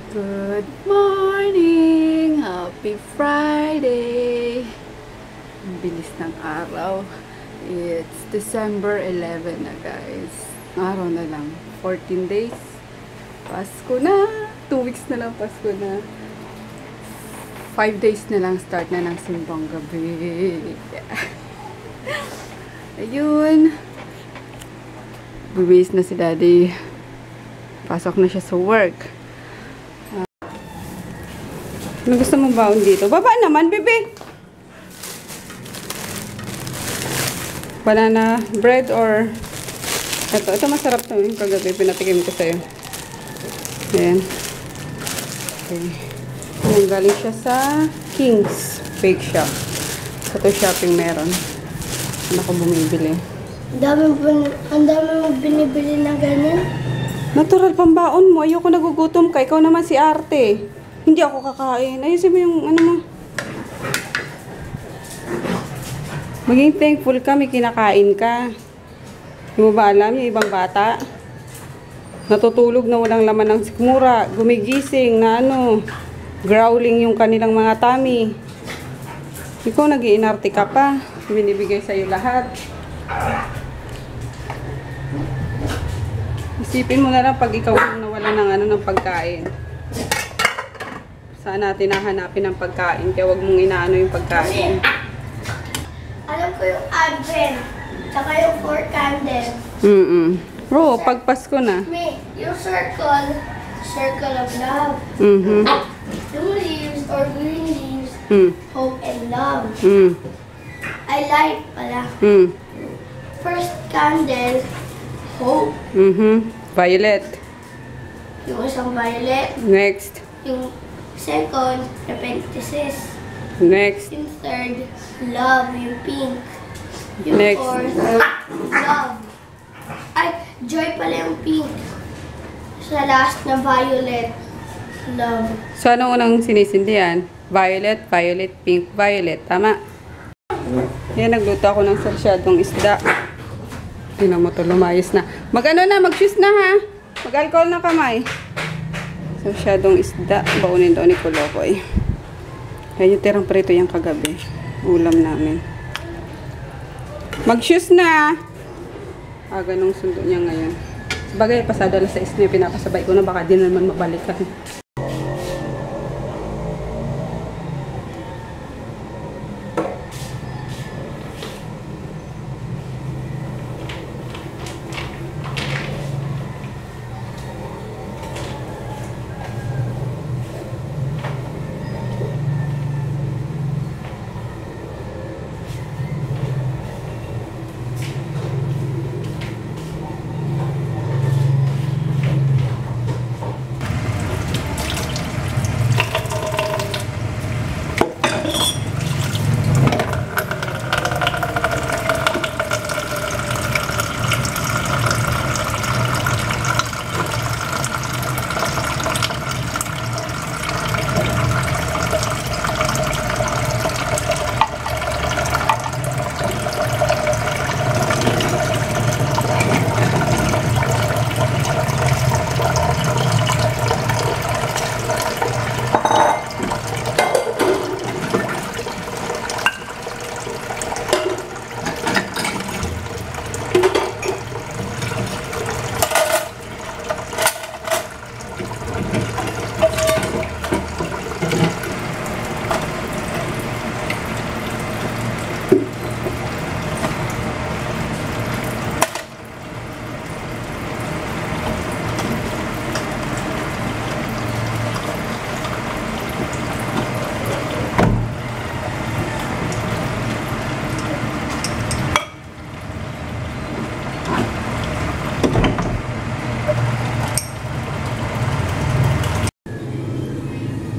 Good morning! Happy Friday! Ang bilis ng araw. It's December 11 na guys. Araw na lang. 14 days. Pasko na! 2 weeks na lang Pasko na. 5 days na lang start na ng simbang gabi. Ayun. Buwis na si Daddy. Pasok na siya sa work. Ano gusto mong baon dito? Baba naman, bebe! Banana bread or... Ito masarap to yung kagabi. Pinatikim ko sa'yo. Ayan. Okay. Ayan, galing siya sa King's Bake Shop. Sa to shopping meron. Ano ko bumibili? Ang dami mo binibili na ganyan. Natural pambaon mo. Ayoko nagugutom ka. Ikaw naman si Arte. Hindi ako kakain. Ayusin mo yung ano mo. Maging thankful ka, may kinakain ka. Hindi mo ba alam yung ibang bata? Natutulog na walang laman ng sikmura. Gumigising na ano, growling yung kanilang mga tummy. Ikaw nag-iinarte ka pa. Binibigay sa'yo lahat. Isipin mo na lang pag ikaw yung nawala ng ano ng pagkain. Saan natin hahanapin ang pagkain? Kaya wag mong inaano yung pagkain. Alam ko yung Advent. Tsaka yung 4 candles. Oo, pag Pasko na. Yung circle of love. Yung leaves or green leaves, hope and love. I like pala. First candle, hope. Violet. Yung isang violet. Next. Yung second, repentance. Next. Yung third, love, yung pink. Yung Next. fourth, love. Ay, joy pala yung pink. Sa last na violet, love. So, anong unang sinisindihan? Violet, violet, pink, violet. Tama? Yan, nagluto ako ng sarsyadong isda. Tingnan mo to, lumayos na. Mag-ano na, mag-shoes na ha. Mag-alcohol na kamay. Sarsyadong isda. Baunin daw ni Kulokoy. Yan yung tirang prito yung kagabi. Ulam namin. Mag-shoes na! Ganong sundo niya ngayon. Sabagay, pasado lang sa isna. Pinapasabay ko na baka di naman mabalikan.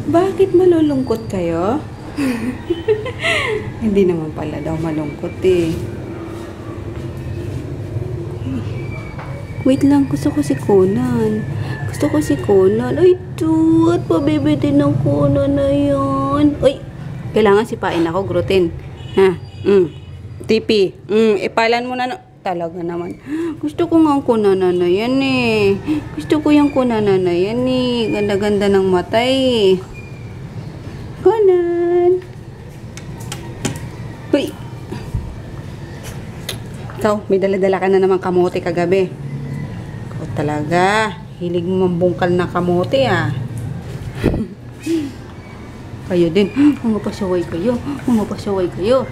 Bakit malulungkot kayo? Hindi naman pala daw malungkot eh. Wait lang, gusto ko si Conan. Gusto ko si Conan. Ay, dude, pabebe din ng Conan na yan. Uy, kailangan sipain ako, gluten. Ha? TP. Ipalan mo na. Talaga naman. Gusto ko nga ang kunana na yan eh. Gusto ko yung kunana na yan eh. Ganda-ganda ng mata eh. Kunan. Uy. Ikaw, may dala-dala ka na naman kamote kagabi. Ikaw talaga. Hilig mo mambungkal na kamote ah. Kayo din. Mga pasaway kayo. Mga pasaway kayo.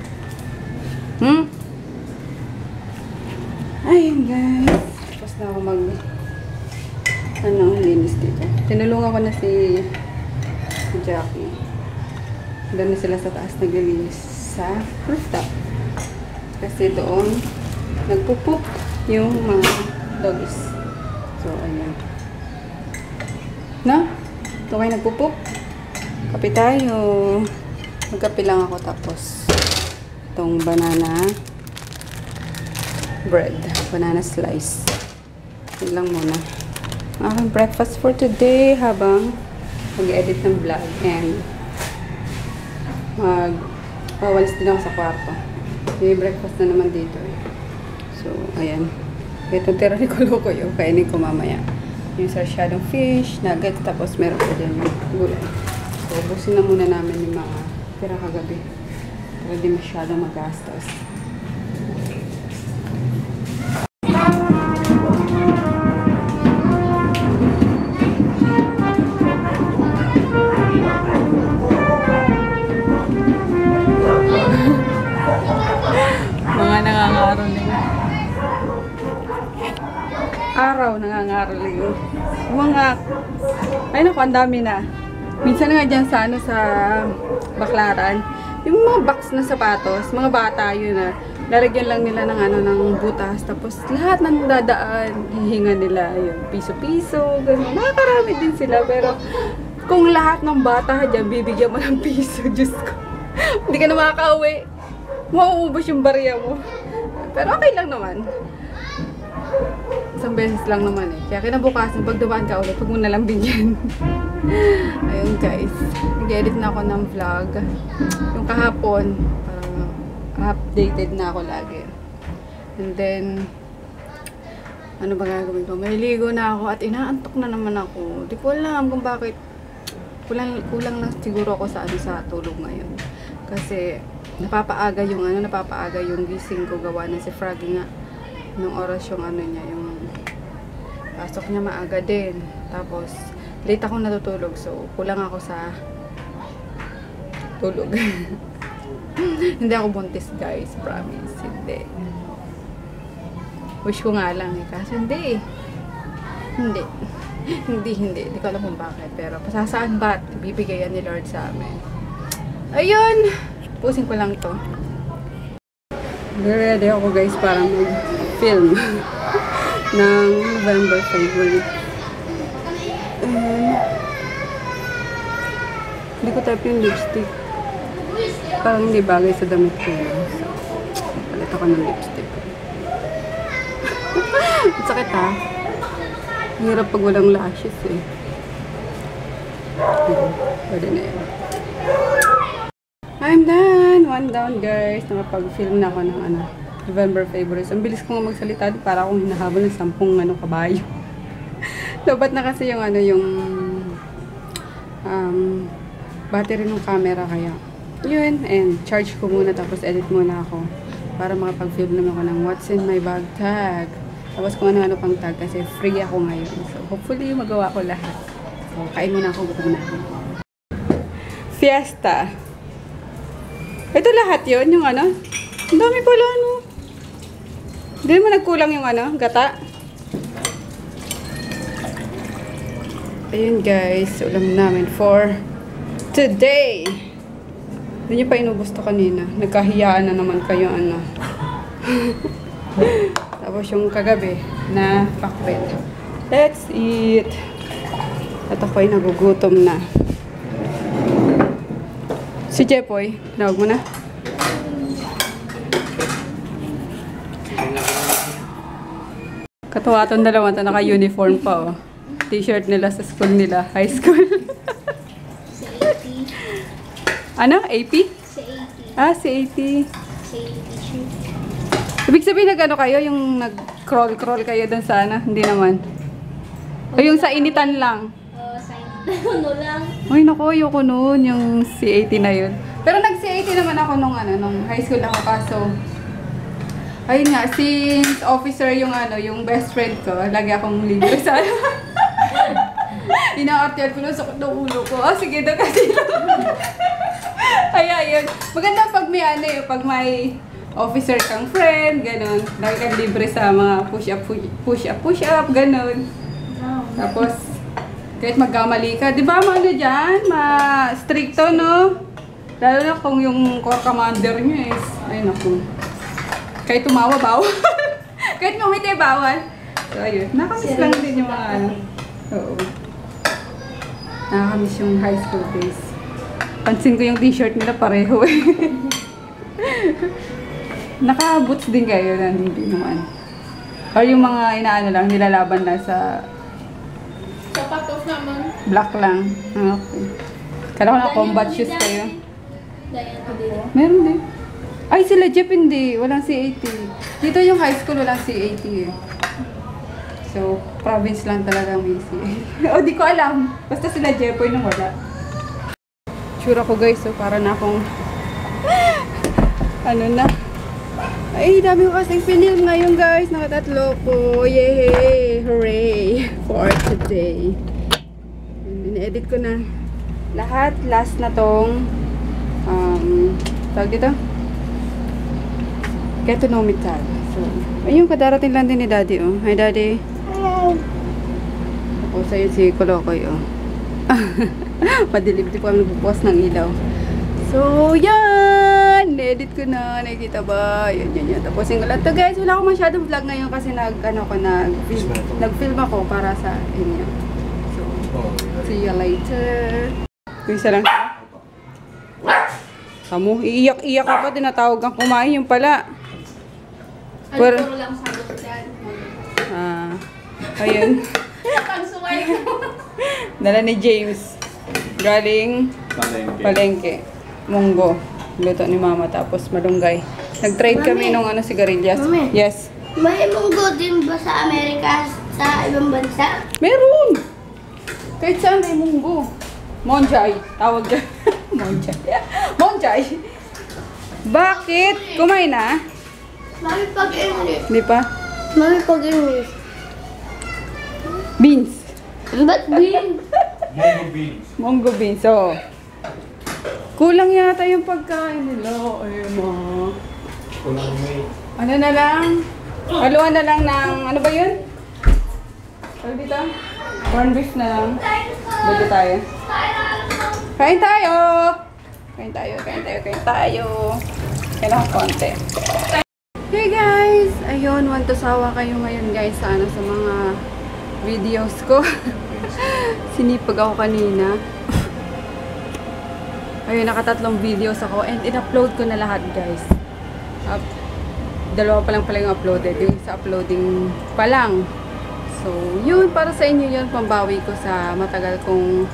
Ayun guys. Tapos na ako linis dito. Tinulungan ko na si Jackie. Doon na sila sa taas naglilinis sa rooftop. Kasi doon nagpupup yung mga dogs. So, ayan. Na? Ito kayo nagpupup? Kape tayo. Magkape lang ako tapos itong banana bread. Banana slice. Yun lang muna. Aking breakfast for today habang mag-edit ng vlog and walis din ako sa kwarto. May breakfast na naman dito eh. So, ayan. Itong tira ni Kuloko yung kainin ko mamaya. Yung sarsyadong fish, nuggets, tapos meron pa dyan yung gulay. So, ubusin na muna namin yung mga tira kagabi. Para di masyadong magastos. Araw, nangangaroling. Mga, ay naku, ang dami na. Minsan nga dyan sa, sa Baklaran, yung mga box na sapatos, mga bata yun na, lalagyan lang nila ng ng butas, tapos lahat ng dadaan, hihinga nila, yung piso-piso, gano'n. Nakakarami din sila, pero kung lahat ng bata dyan, bibigyan mo ng piso, Diyos ko. Hindi ka na makaka-uwi. Mauubos yung barya mo. Pero okay lang naman. Isang beses lang naman eh. Kaya kinabukasan, pag dumaan ka ulit, huwag mo nalang bigyan. Ayun guys. Nag-edit na ako ng vlog. Yung kahapon, updated na ako lagi. And then, ano ba gagawin ko? Maliligo na ako at inaantok na naman ako. Di ko alam kung bakit. Kulang lang siguro ako sa sa tulog ngayon. Kasi, napapaaga yung gising ko gawa na si Froggy nga. Nung oras yung niya, yung pasok niya maaga din. Tapos, late ako natutulog. So, kulang ako sa tulog. Hindi ako buntis, guys. Promise. Hindi. Wish ko nga lang eh. Kaso hindi. Hindi. Hindi ko alam kung bakit. Pero, pasasaan ba't bibigayan ni Lord sa amin. Ayun! Pusin ko lang to. Ready ako, guys, para mag-film ng November favorite. Hindi ko type yung lipstick. Parang hindi bagay sa damit ko. So, palit ako ng lipstick. Sakit ha. Hirap pag walang lashes eh. Pwede na yan. I'm done! One down guys. Nakapag-film na ako ng November favorites. Ang bilis ko nga magsalita para akong hinahabol ng 10 kabayo. Lobat na kasi yung battery ng camera kaya yun, and charge ko muna tapos edit muna ako para makapag-film naman ako ng what's in my bag tag. Tapos kung ano-ano pang tag kasi free ako ngayon. So hopefully magawa ko lahat. So kain muna ako, gutom na ako. Fiesta. Ito lahat yun, yung ang dami pala Hindi mo nagkulang yung gata. Ayun guys, ulam namin for today. Hindi nyo pa inubos to kanina. Nagkahiyaan na naman kayo Tapos yung kagabi na pakbet. Let's eat. At ako'y nagugutom na. Si Jepoy, tinawag mo na. Katuwa itong dalawa ito, naka-uniform pa T-shirt nila sa school nila, high school. Sa AP. Ano? AP? Sa AP. Ah, si AP. Sa AP. Ibig sabihin nag-ano kayo, yung nag-crawl kayo dun sa ano? Hindi naman. O yung sa initan lang. Ano lang. Ay naku, ayoko nun, yung C80 na yun. Pero nag-C80 naman ako nung high school ako kaso. Ayun nga, since officer yung yung best friend ko, lagi akong libre sa Ina-artiyan ko na sakit ng ulo ko. Oh, sige na kasi lang. Ay, ayun. Maganda pag may pag may officer kang friend, ganun. Lagi kang libre sa mga push-up, ganun. Tapos, kahit magkamali ka, di ba dyan? Ma-stricto, no? Lalo na kung yung core commander nyo is, ay naku. Kahit tumawa, bawal. Kahit ngumiti, bawal. So, ayun. Nakamiss lang din yung mga Oo. Nakakamiss yung high school days. Pansin ko yung t-shirt nila pareho eh. Naka-boots din kayo na hindi naman. Or yung mga lang, nilalaban lang sa Sapatos naman. black lang. Okay. Kala ko na combat shoes kayo. Dayan ko din. Meron din. Ay, sila Jeff hindi. Walang C80. Dito yung high school walang C80 eh. So, province lang talaga may C80. O, di ko alam. Basta sila Jeffoy nang wala. Sure ako guys, so para na akong na. Ay, dami ko kasing pinilm ngayon guys. Nakatatlo ko. Yay! Hooray! For today. In-edit ko na lahat. Last na tong tawag dito? Ketonomical. So, ayun, kadarating lang din ni Daddy, oh. Hi, Daddy. Hello. Ako sa'yo si Kolokoy, oh. Madilim, di po kami nagpupuas ng ilaw. So, yan! Edit ko na. Nakikita ba? Yan. Tapusin ko lang to, guys. Wala akong masyadong vlog ngayon kasi nag-film ako para sa inyo. So, see you later. Isa lang. Kamu, iiyak-iyak ka pa. Tinatawag kang kumain. Yung pala. Puro lang sagot dyan. Ayun. Pagsuway ko. Dala ni James. Galing Palengke. Munggo. Luto ni Mama. Tapos malunggay. Nag-trade kami nung sigarilyas. Mami. Yes. May munggo din ba sa Amerika sa ibang bansa? Meron! Kahit saan may munggo. Monjay. Tawag dyan. Monjay. Bakit? Kumain na? Mami pag-English. Hindi pa? Mami pag-English. Beans. Ba't beans? Munggo beans. So, kulang yata yung pagkain nila. Ay, ma. Ano na lang? Haluan na lang ng, ano ba yun? Ano dito? Corn beef na lang. Buti tayo. Kain tayo! Kain tayo. Kailangan konti. Hey guys! Ayun, want to sawa kayo ngayon guys sa mga videos ko. Sinipag ako kanina. Ayun, nakatatlong videos ako and in-upload ko na lahat guys. Dalawa pa lang pala yung uploaded. Yung isa uploading pa lang. So, yun, para sa inyo yun, pambawi ko sa matagal kong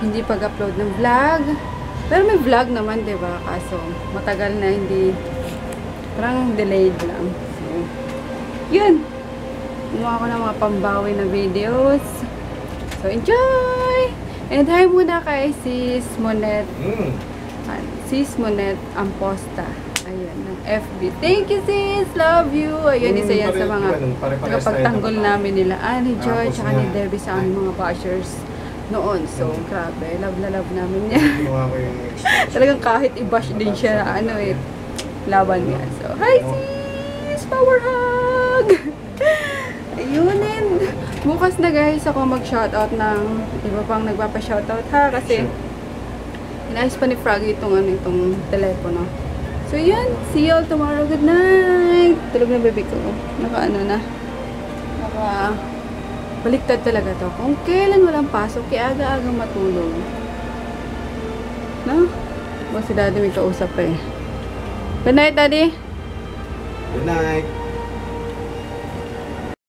hindi pag-upload ng vlog. Pero may vlog naman, diba? Kaso, matagal na hindi, parang delayed lang. So, yun. Gumawa ko ng mga pambawi na videos. So, enjoy! And hi muna kay Sis Monet. Sis Monet Amposta. Ayan, ng FB. Thank you, sis! Love you! Ayun, isa yan sa mga nakapagtanggol namin nila. Ni Joy, tsaka ni Debbie sa aming mga bashers noon. So, grabe. Love na love namin yan. Talagang kahit i-bash din siya na laban niya. So, hi sis! Power hug! Ayun, and bukas na guys ako mag-shoutout ng iba pang nagpapa-shoutout ha. Kasi inayos pa ni Froggy itong telepono. So, yun. See you all tomorrow. Good night. Tulog na baby ko. Baliktad talaga to. Kung kailan walang pasok, kaya aga-aga matulog. No? Si Daddy may kausap eh. Good night, Daddy. Good night.